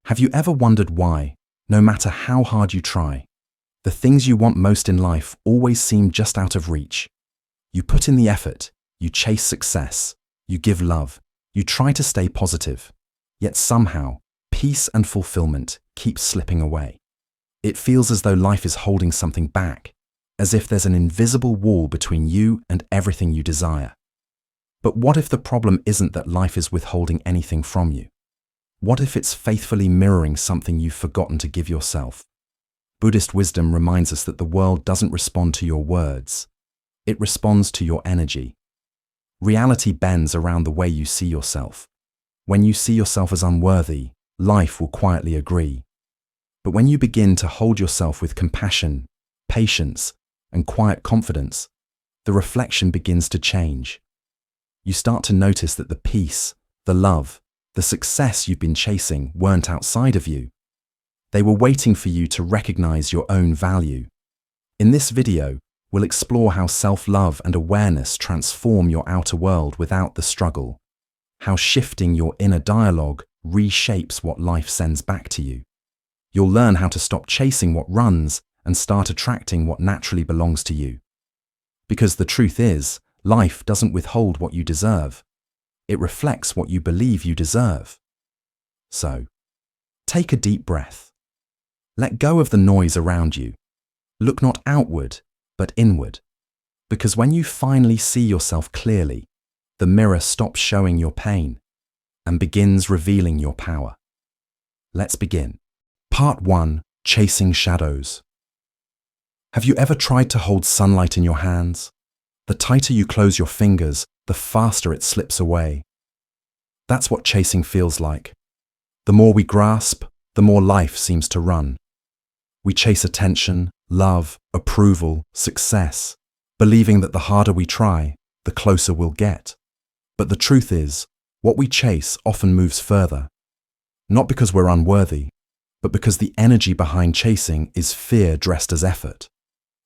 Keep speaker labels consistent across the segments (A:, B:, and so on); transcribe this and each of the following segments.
A: Have you ever wondered why, no matter how hard you try, the things you want most in life always seem just out of reach? You put in the effort, you chase success, you give love, you try to stay positive, yet somehow, peace and fulfillment keep slipping away. It feels as though life is holding something back, as if there's an invisible wall between you and everything you desire. But what if the problem isn't that life is withholding anything from you? What if it's faithfully mirroring something you've forgotten to give yourself? Buddhist wisdom reminds us that the world doesn't respond to your words. It responds to your energy. Reality bends around the way you see yourself. When you see yourself as unworthy, life will quietly agree. But when you begin to hold yourself with compassion, patience, and quiet confidence, the reflection begins to change. You start to notice that the peace, the love, the success you've been chasing weren't outside of you. They were waiting for you to recognize your own value. In this video, we'll explore how self-love and awareness transform your outer world without the struggle, how shifting your inner dialogue reshapes what life sends back to you. You'll learn how to stop chasing what runs and start attracting what naturally belongs to you. Because the truth is, life doesn't withhold what you deserve. It reflects what you believe you deserve. So, take a deep breath. Let go of the noise around you. Look not outward, but inward. Because when you finally see yourself clearly, the mirror stops showing your pain and begins revealing your power. Let's begin. Part 1. Chasing Shadows. Have you ever tried to hold sunlight in your hands? The tighter you close your fingers, the faster it slips away. That's what chasing feels like. The more we grasp, the more life seems to run. We chase attention, love, approval, success, believing that the harder we try, the closer we'll get. But the truth is, what we chase often moves further. Not because we're unworthy, but because the energy behind chasing is fear dressed as effort.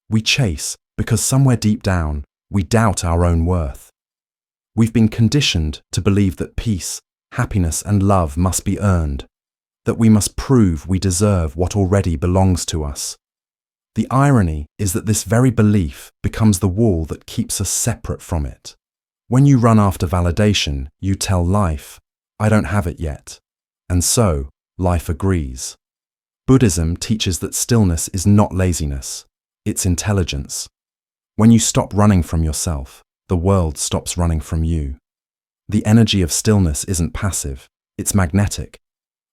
A: We chase because somewhere deep down, we doubt our own worth. We've been conditioned to believe that peace, happiness, and love must be earned, that we must prove we deserve what already belongs to us. The irony is that this very belief becomes the wall that keeps us separate from it. When you run after validation, you tell life, "I don't have it yet." And so, life agrees. Buddhism teaches that stillness is not laziness, it's intelligence. When you stop running from yourself, the world stops running from you. The energy of stillness isn't passive, it's magnetic.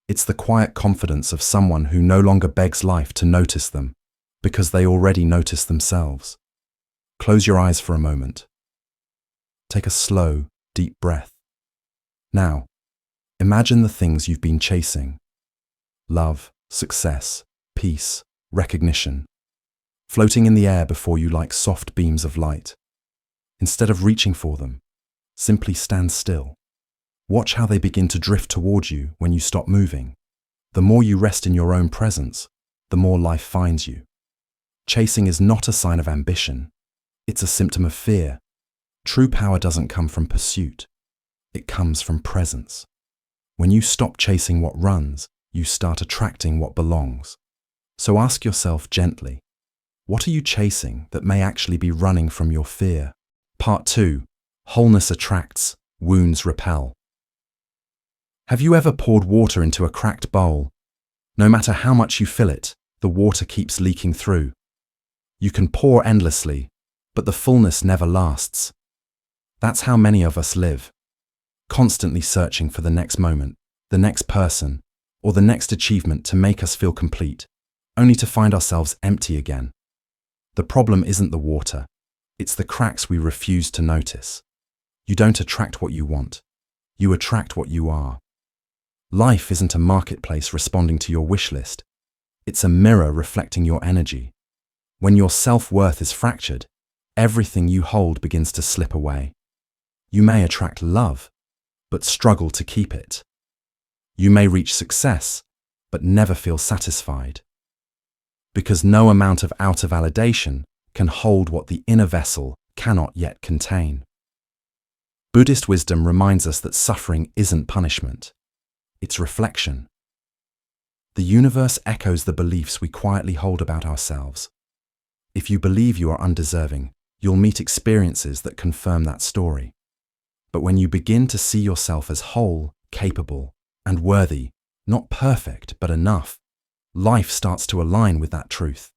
A: It's the quiet confidence of someone who no longer begs life to notice them, because they already notice themselves. Close your eyes for a moment. Take a slow, deep breath. Now, imagine the things you've been chasing. Love, success, peace, recognition. Floating in the air before you like soft beams of light. Instead of reaching for them, simply stand still. Watch how they begin to drift toward you when you stop moving. The more you rest in your own presence, the more life finds you. Chasing is not a sign of ambition. It's a symptom of fear. True power doesn't come from pursuit. It comes from presence. When you stop chasing what runs, you start attracting what belongs. So ask yourself gently, what are you chasing that may actually be running from your fear? Part 2. Wholeness attracts, wounds repel. Have you ever poured water into a cracked bowl? No matter how much you fill it, the water keeps leaking through. You can pour endlessly, but the fullness never lasts. That's how many of us live, constantly searching for the next moment, the next person, or the next achievement to make us feel complete, only to find ourselves empty again. The problem isn't the water, it's the cracks we refuse to notice. You don't attract what you want, you attract what you are. Life isn't a marketplace responding to your wish list, it's a mirror reflecting your energy. When your self-worth is fractured, everything you hold begins to slip away. You may attract love, but struggle to keep it. You may reach success, but never feel satisfied. Because no amount of outer validation can hold what the inner vessel cannot yet contain. Buddhist wisdom reminds us that suffering isn't punishment, it's reflection. The universe echoes the beliefs we quietly hold about ourselves. If you believe you are undeserving, you'll meet experiences that confirm that story. But when you begin to see yourself as whole, capable, and worthy, not perfect, but enough, life starts to align with that truth.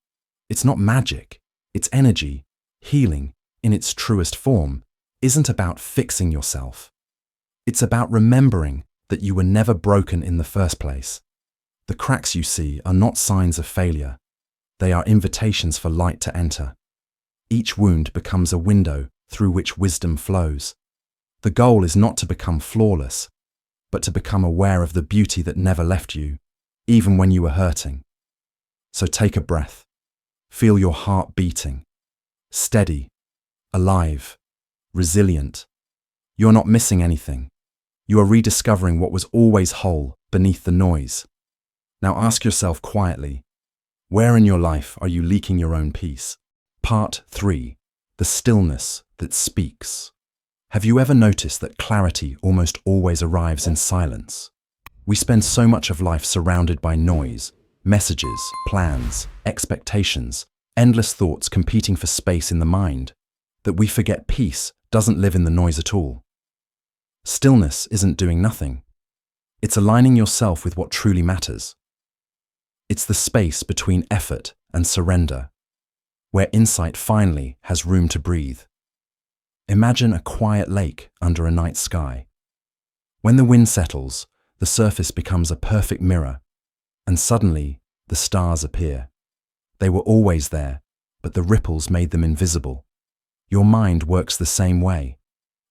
A: It's not magic, it's energy. Healing, in its truest form, isn't about fixing yourself. It's about remembering that you were never broken in the first place. The cracks you see are not signs of failure. They are invitations for light to enter. Each wound becomes a window through which wisdom flows. The goal is not to become flawless, but to become aware of the beauty that never left you, even when you were hurting. So take a breath. Feel your heart beating. Steady, alive, resilient. You're not missing anything. You are rediscovering what was always whole beneath the noise. Now ask yourself quietly, where in your life are you leaking your own peace? Part 3. The stillness that speaks. Have you ever noticed that clarity almost always arrives in silence? We spend so much of life surrounded by noise, messages, plans, expectations, endless thoughts competing for space in the mind, that we forget peace doesn't live in the noise at all. Stillness isn't doing nothing. It's aligning yourself with what truly matters. It's the space between effort and surrender, where insight finally has room to breathe. Imagine a quiet lake under a night sky. When the wind settles, the surface becomes a perfect mirror, and suddenly the stars appear. They were always there, but the ripples made them invisible. Your mind works the same way.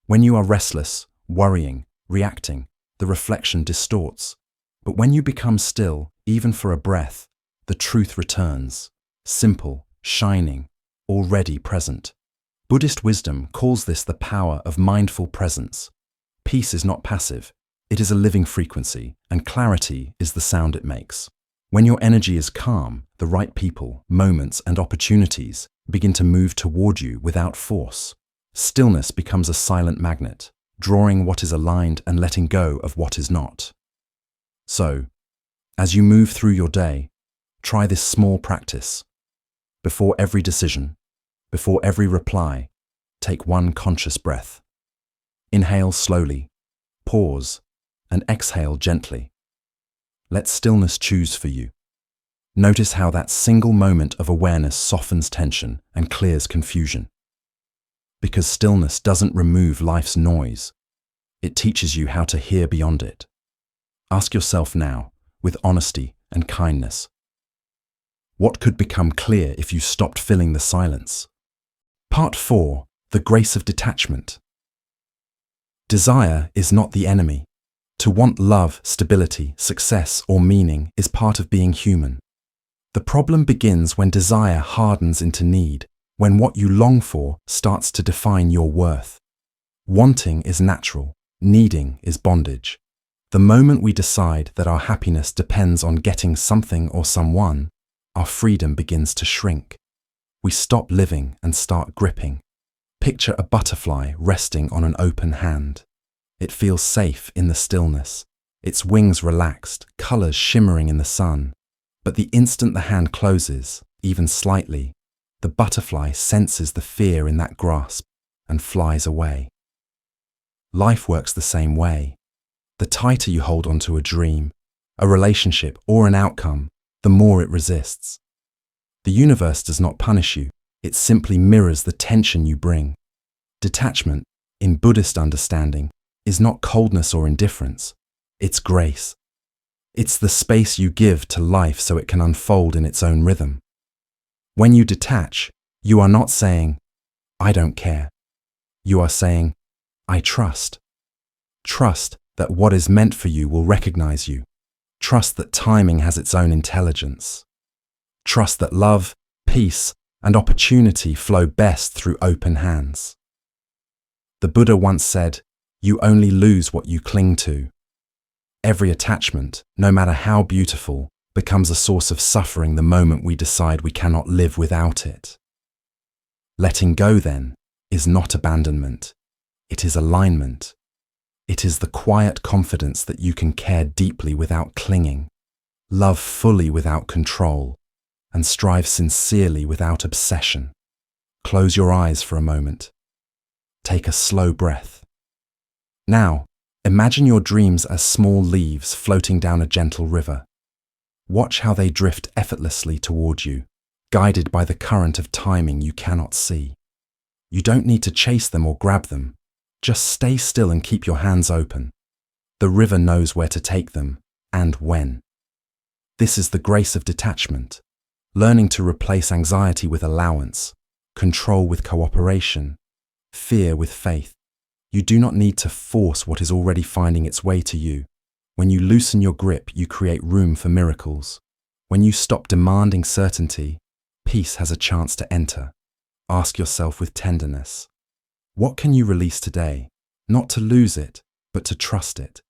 A: When you are restless, worrying, reacting, the reflection distorts. But when you become still, even for a breath, the truth returns, simple, shining, already present. Buddhist wisdom calls this the power of mindful presence. Peace is not passive, it is a living frequency, and clarity is the sound it makes. When your energy is calm, the right people, moments, and opportunities begin to move toward you without force. Stillness becomes a silent magnet, drawing what is aligned and letting go of what is not. So, as you move through your day, try this small practice. Before every decision, before every reply, take one conscious breath. Inhale slowly, pause, and exhale gently. Let stillness choose for you. Notice how that single moment of awareness softens tension and clears confusion. Because stillness doesn't remove life's noise, it teaches you how to hear beyond it. Ask yourself now, with honesty and kindness, what could become clear if you stopped filling the silence? Part 4. The grace of detachment. Desire is not the enemy. To want love, stability, success, or meaning is part of being human. The problem begins when desire hardens into need, when what you long for starts to define your worth. Wanting is natural, needing is bondage. The moment we decide that our happiness depends on getting something or someone, our freedom begins to shrink. We stop living and start gripping. Picture a butterfly resting on an open hand. It feels safe in the stillness, its wings relaxed, colors shimmering in the sun. But the instant the hand closes, even slightly, the butterfly senses the fear in that grasp and flies away. Life works the same way. The tighter you hold onto a dream, a relationship, or an outcome, the more it resists. The universe does not punish you, it simply mirrors the tension you bring. Detachment, in Buddhist understanding, is not coldness or indifference, it's grace. It's the space you give to life so it can unfold in its own rhythm. When you detach, you are not saying, I don't care. You are saying, I trust. Trust that what is meant for you will recognize you. Trust that timing has its own intelligence. Trust that love, peace, and opportunity flow best through open hands. The Buddha once said, you only lose what you cling to. Every attachment, no matter how beautiful, becomes a source of suffering the moment we decide we cannot live without it. Letting go, then, is not abandonment. It is alignment. It is the quiet confidence that you can care deeply without clinging. Love fully without control, and strive sincerely without obsession. Close your eyes for a moment. Take a slow breath. Now, imagine your dreams as small leaves floating down a gentle river. Watch how they drift effortlessly toward you, guided by the current of timing you cannot see. You don't need to chase them or grab them. Just stay still and keep your hands open. The river knows where to take them and when. This is the grace of detachment, learning to replace anxiety with allowance, control with cooperation, fear with faith. You do not need to force what is already finding its way to you. When you loosen your grip, you create room for miracles. When you stop demanding certainty, peace has a chance to enter. Ask yourself with tenderness, what can you release today? Not to lose it, but to trust it.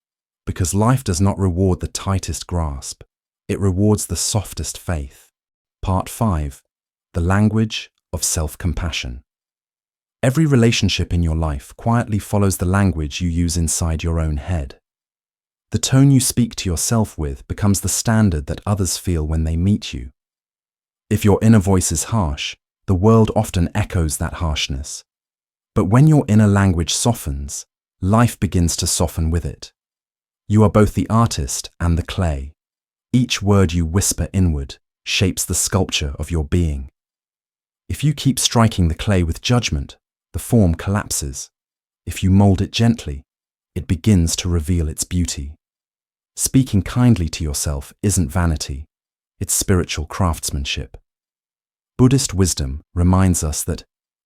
A: Because life does not reward the tightest grasp. It rewards the softest faith. Part 5. The language of self-compassion. Every relationship in your life quietly follows the language you use inside your own head. The tone you speak to yourself with becomes the standard that others feel when they meet you. If your inner voice is harsh, the world often echoes that harshness. But when your inner language softens, life begins to soften with it. You are both the artist and the clay. Each word you whisper inward shapes the sculpture of your being. If you keep striking the clay with judgment, the form collapses. If you mold it gently, it begins to reveal its beauty. Speaking kindly to yourself isn't vanity, it's spiritual craftsmanship. Buddhist wisdom reminds us that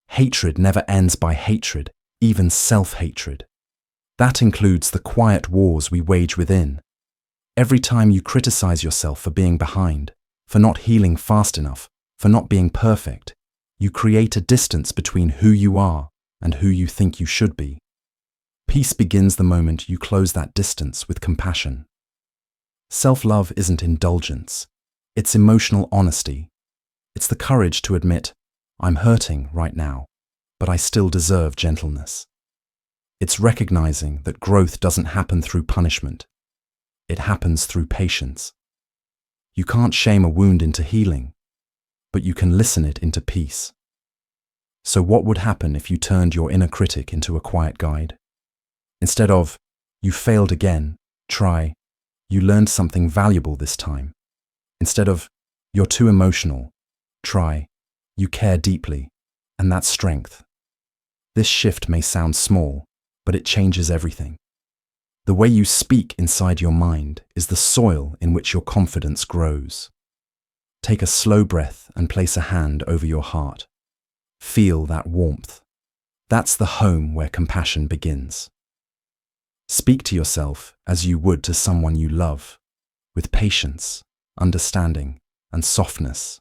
A: hatred never ends by hatred, even self-hatred. That includes the quiet wars we wage within. Every time you criticize yourself for being behind, for not healing fast enough, for not being perfect, you create a distance between who you are and who you think you should be. Peace begins the moment you close that distance with compassion. Self-love isn't indulgence, it's emotional honesty. It's the courage to admit, I'm hurting right now, but I still deserve gentleness. It's recognizing that growth doesn't happen through punishment. It happens through patience. You can't shame a wound into healing, but you can listen it into peace. So what would happen if you turned your inner critic into a quiet guide? Instead of, you failed again, try, you learned something valuable this time. Instead of, you're too emotional, try, you care deeply, and that's strength. This shift may sound small, but it changes everything. The way you speak inside your mind is the soil in which your confidence grows. Take a slow breath and place a hand over your heart. Feel that warmth. That's the home where compassion begins. Speak to yourself as you would to someone you love, with patience, understanding, and softness.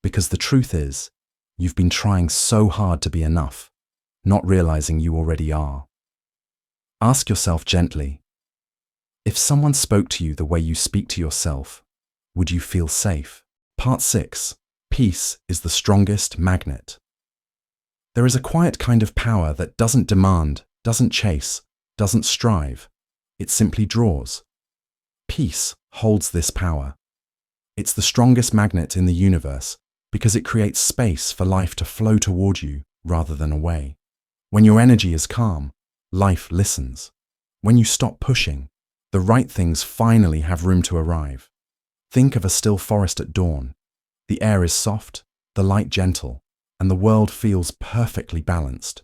A: Because the truth is, you've been trying so hard to be enough, not realizing you already are. Ask yourself gently, if someone spoke to you the way you speak to yourself, would you feel safe? Part 6. Peace is the strongest magnet. There is a quiet kind of power that doesn't demand, doesn't chase, doesn't strive. It simply draws. Peace holds this power. It's the strongest magnet in the universe because it creates space for life to flow toward you rather than away. When your energy is calm, life listens. When you stop pushing, the right things finally have room to arrive. Think of a still forest at dawn. The air is soft, the light gentle, and the world feels perfectly balanced.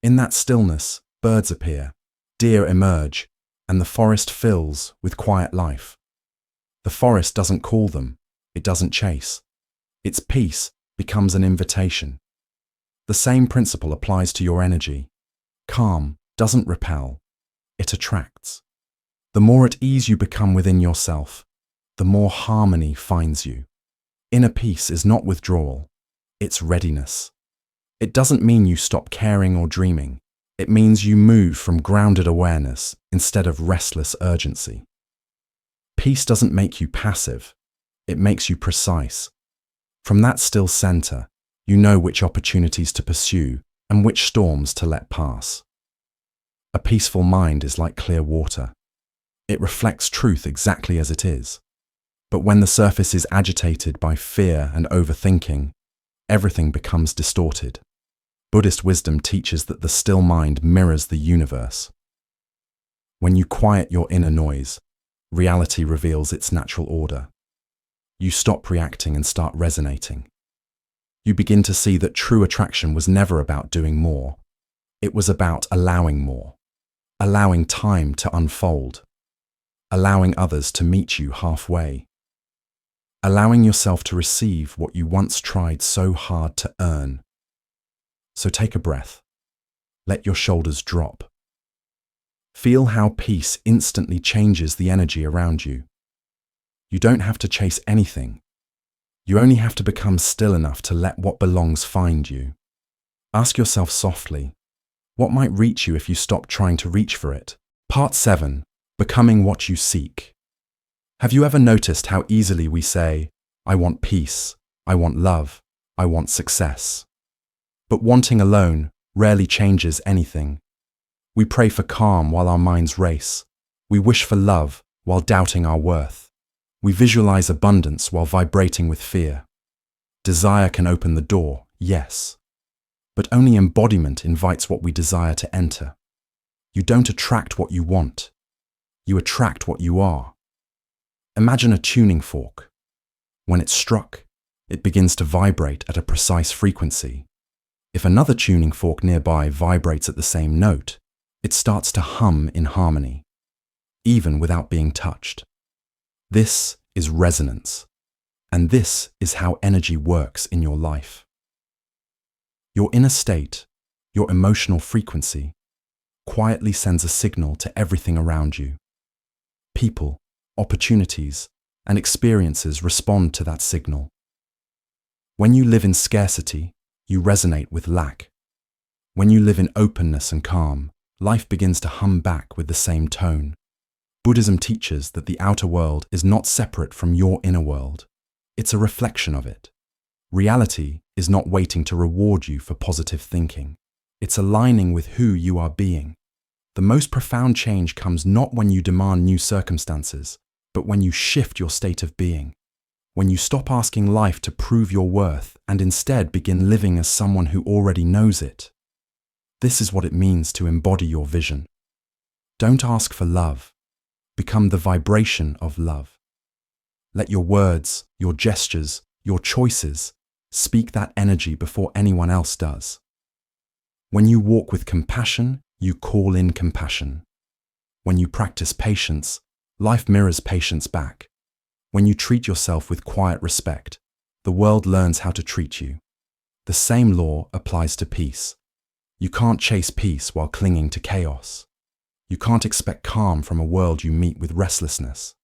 A: In that stillness, birds appear, deer emerge, and the forest fills with quiet life. The forest doesn't call them, it doesn't chase. Its peace becomes an invitation. The same principle applies to your energy. Calm doesn't repel, it attracts. The more at ease you become within yourself, the more harmony finds you. Inner peace is not withdrawal, it's readiness. It doesn't mean you stop caring or dreaming. It means you move from grounded awareness instead of restless urgency. Peace doesn't make you passive, it makes you precise. From that still center, you know which opportunities to pursue and which storms to let pass. A peaceful mind is like clear water. It reflects truth exactly as it is. But when the surface is agitated by fear and overthinking, everything becomes distorted. Buddhist wisdom teaches that the still mind mirrors the universe. When you quiet your inner noise, reality reveals its natural order. You stop reacting and start resonating. You begin to see that true attraction was never about doing more. It was about allowing more, allowing time to unfold, allowing others to meet you halfway, allowing yourself to receive what you once tried so hard to earn. So take a breath. Let your shoulders drop. Feel how peace instantly changes the energy around you. You don't have to chase anything. You only have to become still enough to let what belongs find you. Ask yourself softly, what might reach you if you stop trying to reach for it? Part 7. Becoming what you seek. Have you ever noticed how easily we say, I want peace, I want love, I want success? But wanting alone rarely changes anything. We pray for calm while our minds race. We wish for love while doubting our worth. We visualize abundance while vibrating with fear. Desire can open the door, yes. But only embodiment invites what we desire to enter. You don't attract what you want. You attract what you are. Imagine a tuning fork. When it's struck, it begins to vibrate at a precise frequency. If another tuning fork nearby vibrates at the same note, it starts to hum in harmony, even without being touched. This is resonance, and this is how energy works in your life. Your inner state, your emotional frequency, quietly sends a signal to everything around you. People, opportunities, and experiences respond to that signal. When you live in scarcity, you resonate with lack. When you live in openness and calm, life begins to hum back with the same tone. Buddhism teaches that the outer world is not separate from your inner world. It's a reflection of it. Reality is not waiting to reward you for positive thinking. It's aligning with who you are being. The most profound change comes not when you demand new circumstances, but when you shift your state of being. When you stop asking life to prove your worth and instead begin living as someone who already knows it. This is what it means to embody your vision. Don't ask for love. Become the vibration of love. Let your words, your gestures, your choices speak that energy before anyone else does. When you walk with compassion, you call in compassion. When you practice patience, life mirrors patience back. When you treat yourself with quiet respect, the world learns how to treat you. The same law applies to peace. You can't chase peace while clinging to chaos. You can't expect calm from a world you meet with restlessness.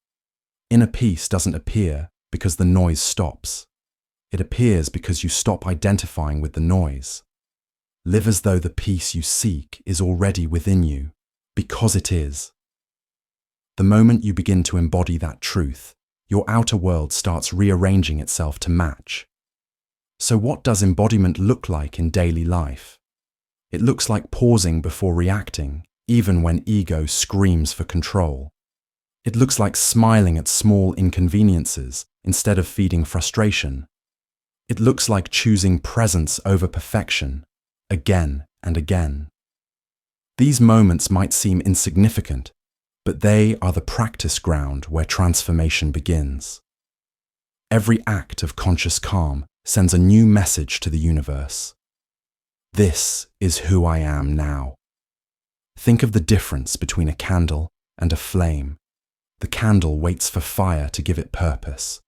A: Inner peace doesn't appear because the noise stops. It appears because you stop identifying with the noise. Live as though the peace you seek is already within you, because it is. The moment you begin to embody that truth, your outer world starts rearranging itself to match. So what does embodiment look like in daily life? It looks like pausing before reacting, even when ego screams for control. It looks like smiling at small inconveniences instead of feeding frustration. It looks like choosing presence over perfection, again and again. These moments might seem insignificant, but they are the practice ground where transformation begins. Every act of conscious calm sends a new message to the universe. This is who I am now. Think of the difference between a candle and a flame. The candle waits for fire to give it purpose.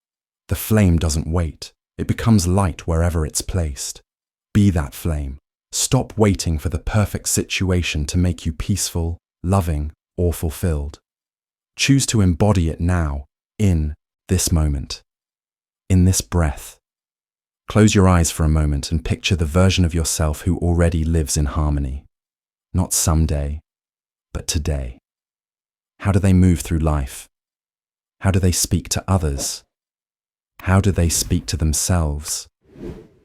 A: The flame doesn't wait. It becomes light wherever it's placed. Be that flame. Stop waiting for the perfect situation to make you peaceful, loving, or fulfilled. Choose to embody it now, in this moment, in this breath. Close your eyes for a moment and picture the version of yourself who already lives in harmony. Not someday, but today. How do they move through life? How do they speak to others? How do they speak to themselves?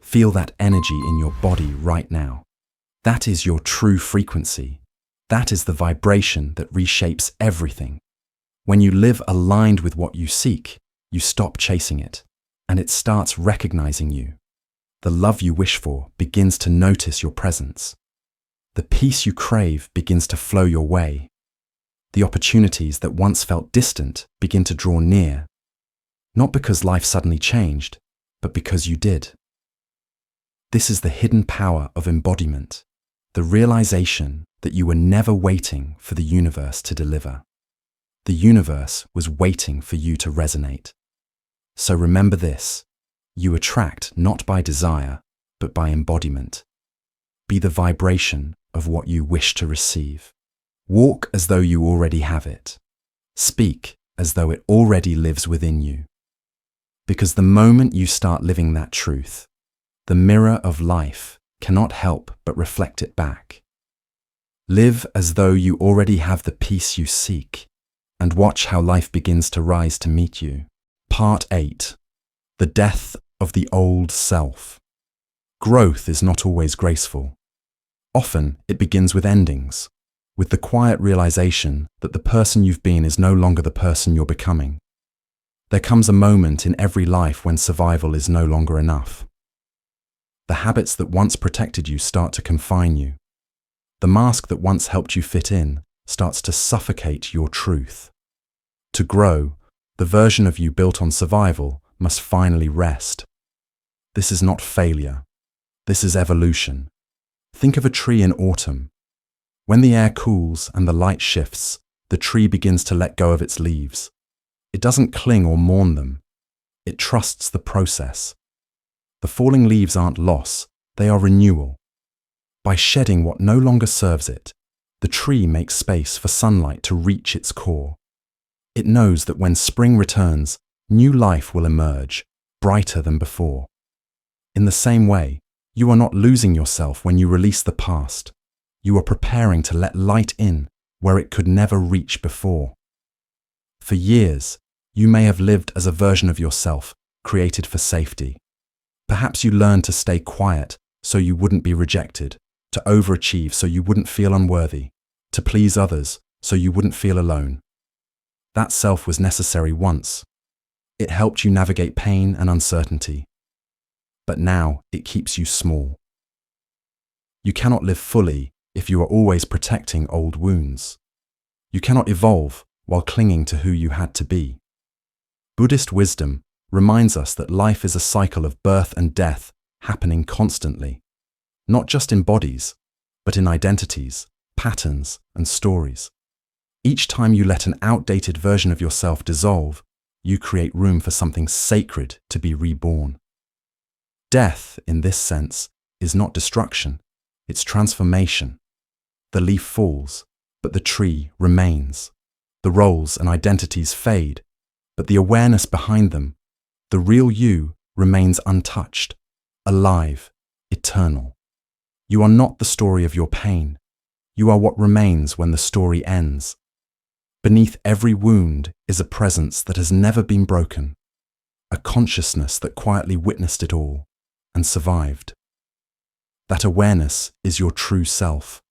A: Feel that energy in your body right now. That is your true frequency. That is the vibration that reshapes everything. When you live aligned with what you seek, you stop chasing it, and it starts recognizing you. The love you wish for begins to notice your presence. The peace you crave begins to flow your way. The opportunities that once felt distant begin to draw near, not because life suddenly changed, but because you did. This is the hidden power of embodiment, the realization that you were never waiting for the universe to deliver. The universe was waiting for you to resonate. So remember this: you attract not by desire, but by embodiment. Be the vibration of what you wish to receive. Walk as though you already have it. Speak as though it already lives within you. Because the moment you start living that truth, the mirror of life cannot help but reflect it back. Live as though you already have the peace you seek, and watch how life begins to rise to meet you. Part 8. The death of the old self. Growth is not always graceful. Often it begins with endings, with the quiet realization that the person you've been is no longer the person you're becoming. There comes a moment in every life when survival is no longer enough. The habits that once protected you start to confine you. The mask that once helped you fit in starts to suffocate your truth. To grow, the version of you built on survival must finally rest. This is not failure. This is evolution. Think of a tree in autumn. When the air cools and the light shifts, the tree begins to let go of its leaves. It doesn't cling or mourn them. It trusts the process. The falling leaves aren't loss, they are renewal. By shedding what no longer serves it, the tree makes space for sunlight to reach its core. It knows that when spring returns, new life will emerge, brighter than before. In the same way, you are not losing yourself when you release the past. You are preparing to let light in where it could never reach before. For years, you may have lived as a version of yourself created for safety. Perhaps you learned to stay quiet so you wouldn't be rejected, to overachieve so you wouldn't feel unworthy, to please others so you wouldn't feel alone. That self was necessary once. It helped you navigate pain and uncertainty. But now it keeps you small. You cannot live fully if you are always protecting old wounds. You cannot evolve while clinging to who you had to be. Buddhist wisdom reminds us that life is a cycle of birth and death happening constantly, not just in bodies, but in identities, patterns, and stories. Each time you let an outdated version of yourself dissolve, you create room for something sacred to be reborn. Death, in this sense, is not destruction, it's transformation. The leaf falls, but the tree remains. The roles and identities fade, but the awareness behind them, the real you, remains untouched, alive, eternal. You are not the story of your pain. You are what remains when the story ends. Beneath every wound is a presence that has never been broken, a consciousness that quietly witnessed it all and survived. That awareness is your true self.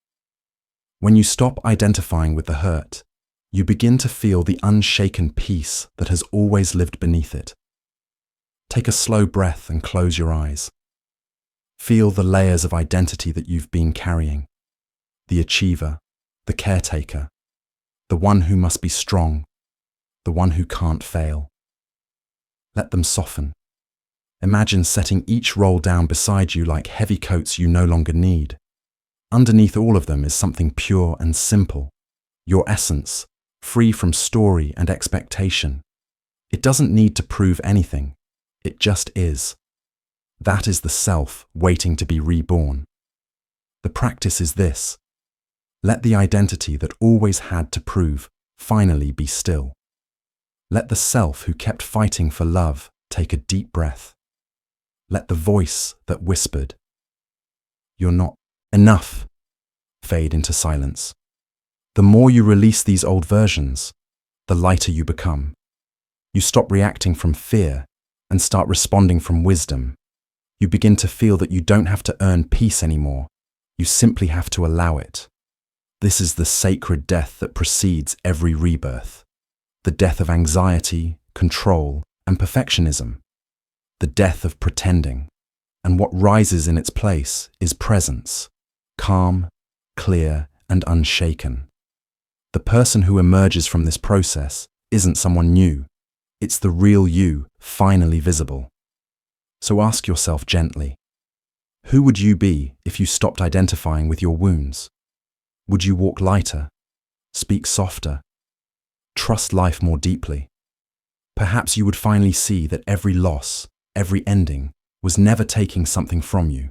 A: When you stop identifying with the hurt, you begin to feel the unshaken peace that has always lived beneath it. Take a slow breath and close your eyes. Feel the layers of identity that you've been carrying. The achiever, the caretaker, the one who must be strong, the one who can't fail. Let them soften. Imagine setting each role down beside you like heavy coats you no longer need. Underneath all of them is something pure and simple, your essence, free from story and expectation. It doesn't need to prove anything, it just is. That is the self waiting to be reborn. The practice is this: let the identity that always had to prove finally be still. Let the self who kept fighting for love take a deep breath. Let the voice that whispered, "You're not enough," fade into silence. The more you release these old versions, the lighter you become. You stop reacting from fear and start responding from wisdom. You begin to feel that you don't have to earn peace anymore. You simply have to allow it. This is the sacred death that precedes every rebirth. the death of anxiety, control, and perfectionism, the death of pretending. And what rises in its place is presence, calm, clear, and unshaken. The person who emerges from this process isn't someone new. It's the real you, finally visible. So ask yourself gently, who would you be if you stopped identifying with your wounds? Would you walk lighter, speak softer, trust life more deeply? Perhaps you would finally see that every loss, every ending, was never taking something from you.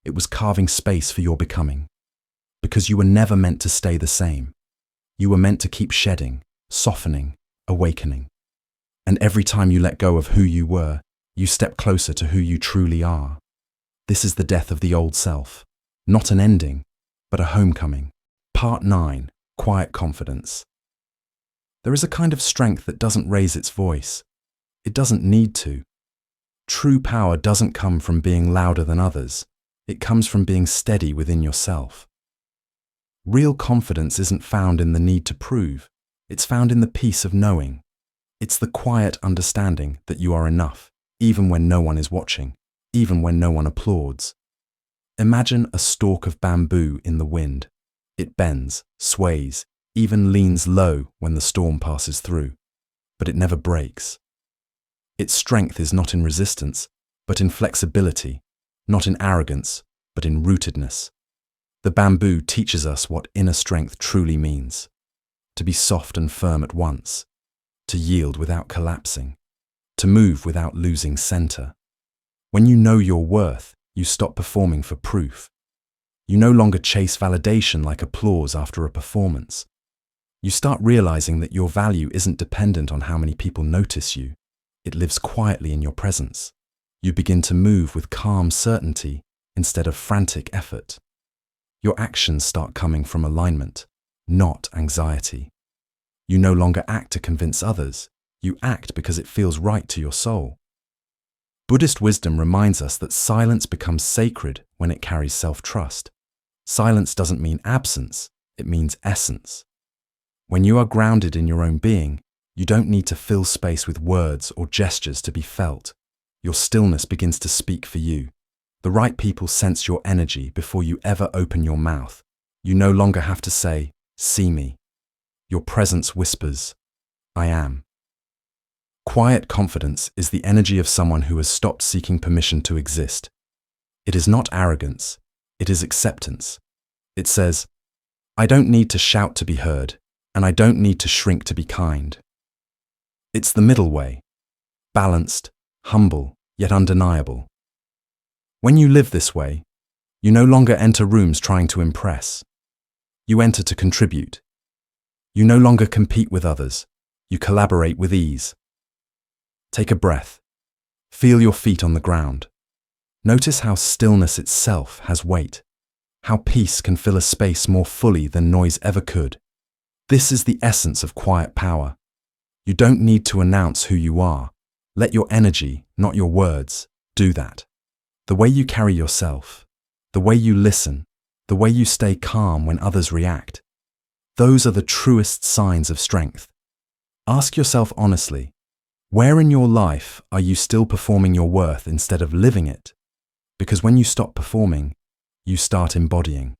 A: It was carving space for your becoming. Because you were never meant to stay the same. You were meant to keep shedding, softening, awakening. And every time you let go of who you were, you step closer to who you truly are. This is the death of the old self. Not an ending, but a homecoming. Part 9. Quiet confidence. There is a kind of strength that doesn't raise its voice. It doesn't need to. True power doesn't come from being louder than others. It comes from being steady within yourself. Real confidence isn't found in the need to prove. It's found in the peace of knowing. It's the quiet understanding that you are enough, even when no one is watching, even when no one applauds. Imagine a stalk of bamboo in the wind. It bends, sways, even leans low when the storm passes through, but it never breaks. Its strength is not in resistance, but in flexibility, not in arrogance, but in rootedness. The bamboo teaches us what inner strength truly means: to be soft and firm at once, to yield without collapsing, to move without losing center. When you know your worth, you stop performing for proof. You no longer chase validation like applause after a performance. You start realizing that your value isn't dependent on how many people notice you. It lives quietly in your presence. You begin to move with calm certainty instead of frantic effort. Your actions start coming from alignment, not anxiety. You no longer act to convince others. You act because it feels right to your soul. Buddhist wisdom reminds us that silence becomes sacred when it carries self-trust. Silence doesn't mean absence, it means essence. When you are grounded in your own being, you don't need to fill space with words or gestures to be felt. Your stillness begins to speak for you. The right people sense your energy before you ever open your mouth. You no longer have to say, "See me." Your presence whispers, "I am." Quiet confidence is the energy of someone who has stopped seeking permission to exist. It is not arrogance, it is acceptance. It says, "I don't need to shout to be heard, and I don't need to shrink to be kind." It's the middle way, balanced, humble, yet undeniable. When you live this way, you no longer enter rooms trying to impress. You enter to contribute. You no longer compete with others, you collaborate with ease. Take a breath. Feel your feet on the ground. Notice how stillness itself has weight, how peace can fill a space more fully than noise ever could. This is the essence of quiet power. You don't need to announce who you are. Let your energy, not your words, do that. The way you carry yourself, the way you listen, the way you stay calm when others react, those are the truest signs of strength. Ask yourself honestly, where in your life are you still performing your worth instead of living it? Because when you stop performing, you start embodying.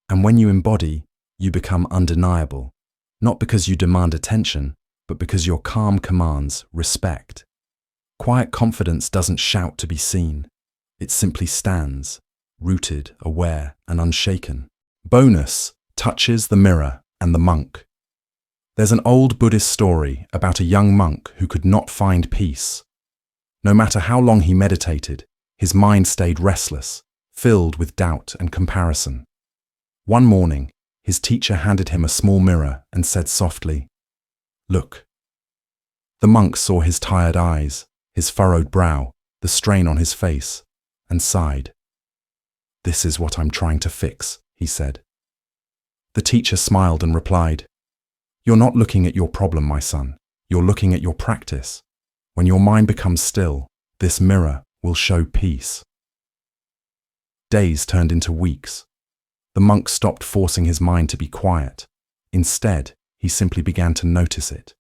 A: And when you embody, you become undeniable, not because you demand attention, but because your calm commands respect. Quiet confidence doesn't shout to be seen. It simply stands, rooted, aware, and unshaken. Bonus: touches the mirror and the monk. There's an old Buddhist story about a young monk who could not find peace. No matter how long he meditated, his mind stayed restless, filled with doubt and comparison. One morning, his teacher handed him a small mirror and said softly, "Look." The monk saw his tired eyes, his furrowed brow, the strain on his face, and sighed. "This is what I'm trying to fix," he said. The teacher smiled and replied, "You're not looking at your problem, my son. You're looking at your practice. When your mind becomes still, this mirror will show peace." Days turned into weeks. The monk stopped forcing his mind to be quiet. Instead, he simply began to notice it.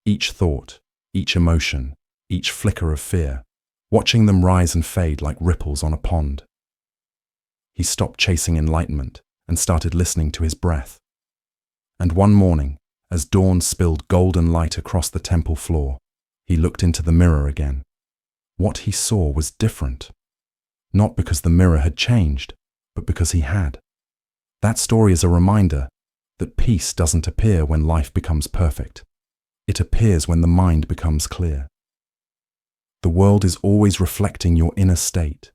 A: Each thought, each emotion, each flicker of fear, watching them rise and fade like ripples on a pond. He stopped chasing enlightenment and started listening to his breath. And one morning, as dawn spilled golden light across the temple floor, he looked into the mirror again. What he saw was different. Not because the mirror had changed, but because he had. That story is a reminder that peace doesn't appear when life becomes perfect. It appears when the mind becomes clear. The world is always reflecting your inner state,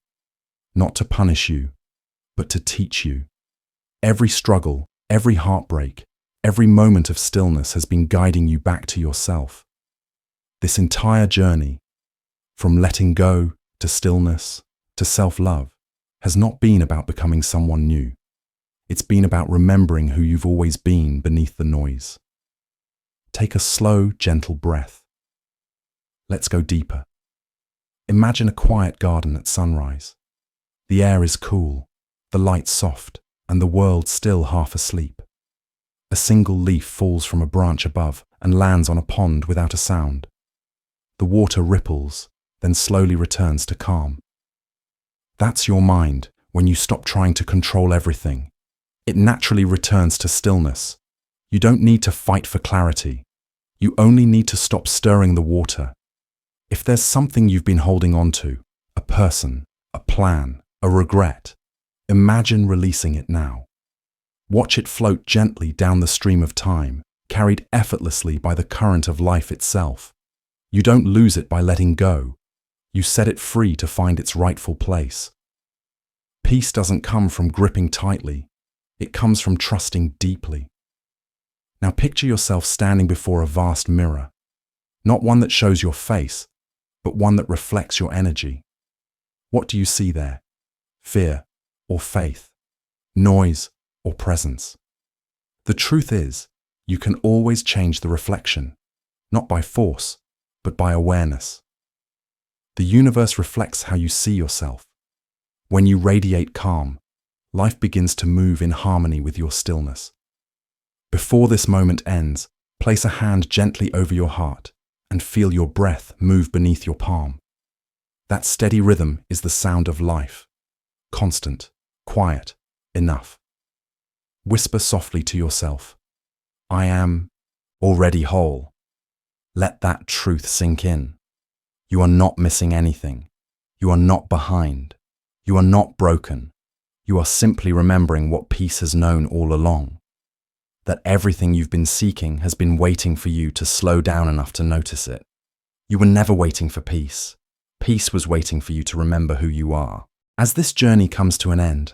A: not to punish you, but to teach you. Every struggle, every heartbreak, every moment of stillness has been guiding you back to yourself. This entire journey, from letting go to stillness to self-love, has not been about becoming someone new. It's been about remembering who you've always been beneath the noise. Take a slow, gentle breath. Let's go deeper. Imagine a quiet garden at sunrise. The air is cool, the light soft, and the world still half asleep. A single leaf falls from a branch above and lands on a pond without a sound. The water ripples, then slowly returns to calm. That's your mind when you stop trying to control everything. It naturally returns to stillness. You don't need to fight for clarity. You only need to stop stirring the water. If there's something you've been holding on to, a person, a plan, a regret, imagine releasing it now. Watch it float gently down the stream of time, carried effortlessly by the current of life itself. You don't lose it by letting go. You set it free to find its rightful place. Peace doesn't come from gripping tightly. It comes from trusting deeply. Now picture yourself standing before a vast mirror, not one that shows your face, but one that reflects your energy. What do you see there? Fear or faith? Noise or presence? The truth is, you can always change the reflection, not by force, but by awareness. The universe reflects how you see yourself. When you radiate calm, life begins to move in harmony with your stillness. Before this moment ends, place a hand gently over your heart and feel your breath move beneath your palm. That steady rhythm is the sound of life. Constant, quiet, enough. Whisper softly to yourself, I am already whole. Let that truth sink in. You are not missing anything. You are not behind. You are not broken. You are simply remembering what peace has known all along. That everything you've been seeking has been waiting for you to slow down enough to notice it. You were never waiting for peace. Peace was waiting for you to remember who you are. As this journey comes to an end,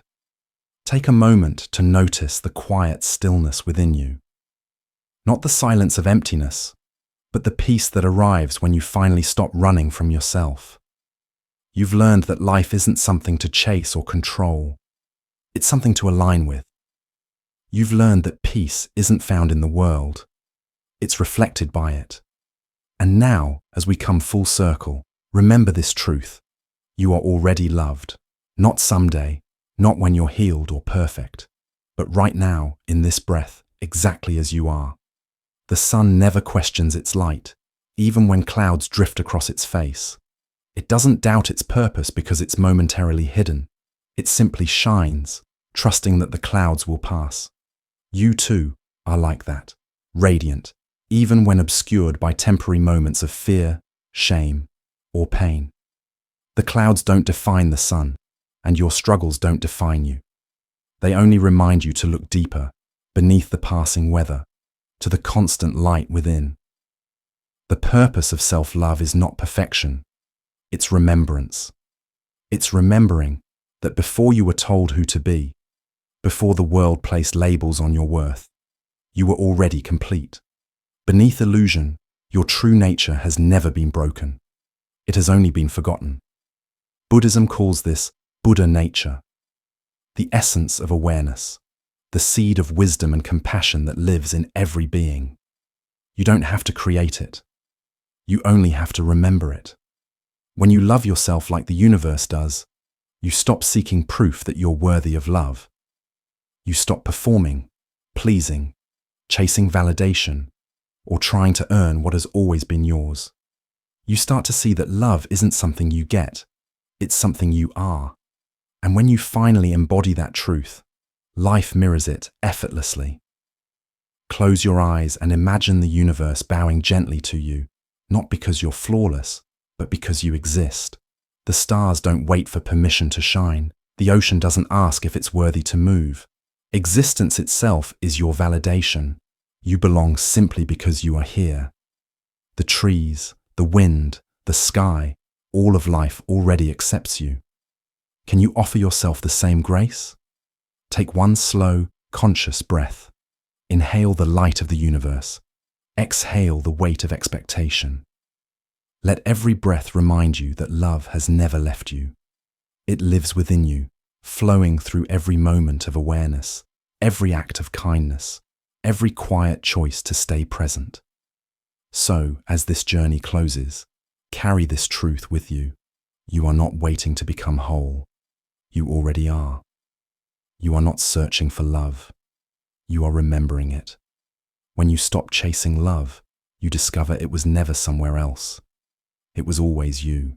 A: take a moment to notice the quiet stillness within you. Not the silence of emptiness, but the peace that arrives when you finally stop running from yourself. You've learned that life isn't something to chase or control. It's something to align with. You've learned that peace isn't found in the world. It's reflected by it. And now, as we come full circle, remember this truth. You are already loved. Not someday, not when you're healed or perfect, but right now, in this breath, exactly as you are. The sun never questions its light, even when clouds drift across its face. It doesn't doubt its purpose because it's momentarily hidden. It simply shines, trusting that the clouds will pass. You too are like that, radiant, even when obscured by temporary moments of fear, shame, or pain. The clouds don't define the sun, and your struggles don't define you. They only remind you to look deeper, beneath the passing weather, to the constant light within. The purpose of self-love is not perfection, it's remembrance. It's remembering that before you were told who to be, before the world placed labels on your worth, you were already complete. Beneath illusion, your true nature has never been broken. It has only been forgotten. Buddhism calls this Buddha nature, the essence of awareness, the seed of wisdom and compassion that lives in every being. You don't have to create it. You only have to remember it. When you love yourself like the universe does, you stop seeking proof that you're worthy of love. You stop performing, pleasing, chasing validation, or trying to earn what has always been yours. You start to see that love isn't something you get, it's something you are. And when you finally embody that truth, life mirrors it effortlessly. Close your eyes and imagine the universe bowing gently to you, not because you're flawless, but because you exist. The stars don't wait for permission to shine. The ocean doesn't ask if it's worthy to move. Existence itself is your validation. You belong simply because you are here. The trees, the wind, the sky, all of life already accepts you. Can you offer yourself the same grace? Take one slow, conscious breath. Inhale the light of the universe. Exhale the weight of expectation. Let every breath remind you that love has never left you. It lives within you, flowing through every moment of awareness, every act of kindness, every quiet choice to stay present. So, as this journey closes, carry this truth with you. You are not waiting to become whole. You already are. You are not searching for love. You are remembering it. When you stop chasing love, you discover it was never somewhere else. It was always you.